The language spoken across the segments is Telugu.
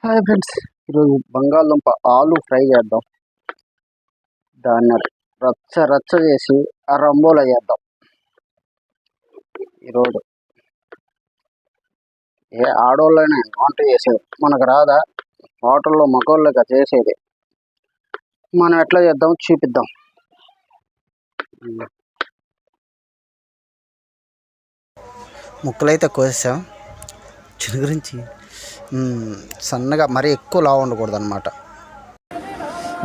హాయ్ ఫ్రెండ్స్, ఈరోజు బంగాళదుంప ఆలు ఫ్రై చేద్దాం. దాన్ని రచ్చ రచ్చ చేసి ఆ రంబోలో చేద్దాం. ఈరోజు ఏ ఆడోళ్ళైనా వంట చేసేది మనకు రాదా? హోటల్లో మగోళ్ళగా చేసేది మనం ఎట్లా చేద్దాం చూపిద్దాం. ముక్కలైతే కోసాం. గురించి సన్నగా మరీ ఎక్కువ లావు ఉండకూడదు అన్నమాట.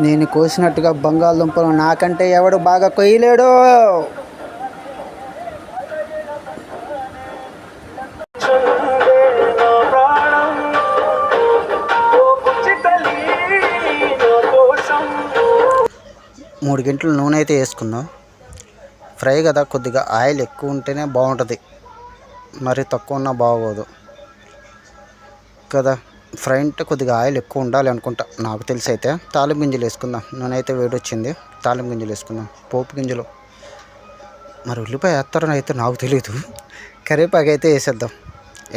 నేను కోసినట్టుగా బంగాళదుంపలు నాకంటే ఎవడు బాగా కొయ్యలేడు. మూడు గంటలు నూనె అయితే వేసుకుందాం. ఫ్రై కదా, కొద్దిగా ఆయిల్ ఎక్కువ ఉంటేనే బాగుంటుంది, మరి తక్కువ ఉన్నా బాగోదు కదా. ఫ్రై అంటే కొద్దిగా ఆయిల్ ఎక్కువ ఉండాలి అనుకుంటా, నాకు తెలిసి. అయితే తాలింపు గింజలు వేసుకుందాం. నూనె అయితే వేడొచ్చింది, తాలింపు గింజలు వేసుకుందాం. పోపు గింజలు మరి ఉల్లిపాయ వేస్తారని అయితే నాకు తెలియదు. కరివేపాకు అయితే వేసేద్దాం,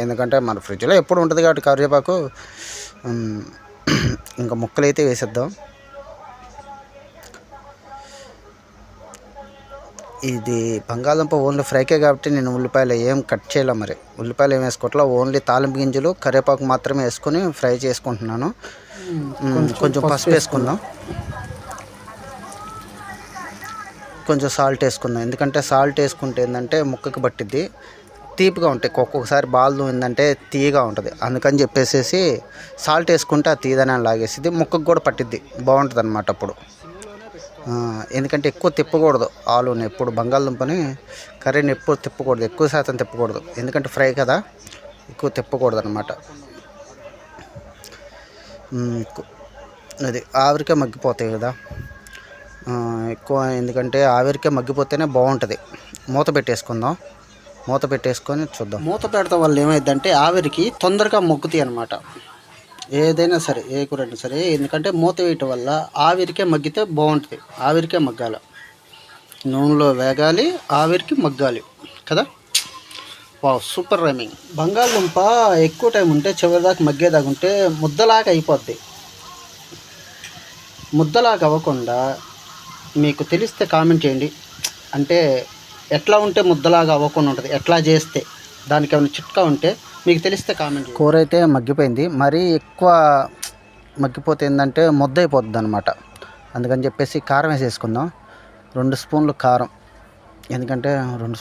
ఎందుకంటే మన ఫ్రిడ్జ్లో ఎప్పుడు ఉంటుంది కాబట్టి కరివేపాకు. ఇంకా ముక్కలు అయితే వేసేద్దాం. ఇది బంగాళదుంప ఓన్లీ ఫ్రైకే కాబట్టి నేను ఉల్లిపాయలు ఏం కట్ చేయలే. మరి ఉల్లిపాయలు ఏం వేసుకోవట్లా, ఓన్లీ తాలింపు గింజలు కరివేపాకు మాత్రమే వేసుకొని ఫ్రై చేసుకుంటున్నాను. కొంచెం పసుపు వేసుకుందాం, కొంచెం సాల్ట్ వేసుకుందాం. ఎందుకంటే సాల్ట్ వేసుకుంటే ఏంటంటే ముక్కకి పట్టిద్ది, తీపిగా ఉంటాయి. ఒక్కొక్కసారి బాల్దు ఏంటంటే తీయగా ఉంటుంది. అందుకని చెప్పేసి సాల్ట్ వేసుకుంటే ఆ తీదనే లాగేసిద్ది, ముక్కకు కూడా పట్టిద్ది, బాగుంటుంది అన్నమాట. అప్పుడు ఎందుకంటే ఎక్కువ తిప్పకూడదు ఆలుని, ఎప్పుడు బంగాళదుంపని కర్రీని ఎప్పుడు తిప్పకూడదు, ఎక్కువ శాతం తిప్పకూడదు. ఎందుకంటే ఫ్రై కదా, ఎక్కువ తిప్పకూడదు అన్నమాట. అది ఆవిరికే మగ్గిపోతాయి కదా ఎక్కువ, ఎందుకంటే ఆవిరికే మగ్గిపోతేనే బాగుంటుంది. మూత పెట్టేసుకుందాం. మూత పెట్టేసుకొని చూద్దాం. మూత పెడతాం వల్ల ఏమైందంటే ఆవిరికి తొందరగా మగ్గుతాయి అన్నమాట. ఏదైనా సరే, ఏ కూర అయినా సరే, ఎందుకంటే మూత వేయటం వల్ల ఆవిరికే మగ్గితే బాగుంటుంది. ఆవిరికే మగ్గాలి, నూనెలో వేగాలి, ఆవిరికి మగ్గాలి కదా. Super rhyming. బంగాళదుంప ఎక్కువ టైం ఉంటే చివరిదాకా మగ్గేదాకా ఉంటే ముద్దలాగా అయిపోద్ది. ముద్దలాగా అవ్వకుండా మీకు తెలిస్తే కామెంట్ చేయండి. అంటే ఎట్లా ఉంటే ముద్దలాగా అవ్వకుండా ఉంటుంది, ఎట్లా చేస్తే, దానికి ఏమైనా చిట్కా ఉంటే మీకు తెలిస్తే కామెంట్. కూర అయితే మగ్గిపోయింది, మరీ ఎక్కువ మగ్గిపోతే ఏంటంటే ముద్ద అయిపోతుంది అనమాట. అందుకని చెప్పేసి కారం వేసేసుకుందాం. 2 స్పూన్లు కారం, ఎందుకంటే 2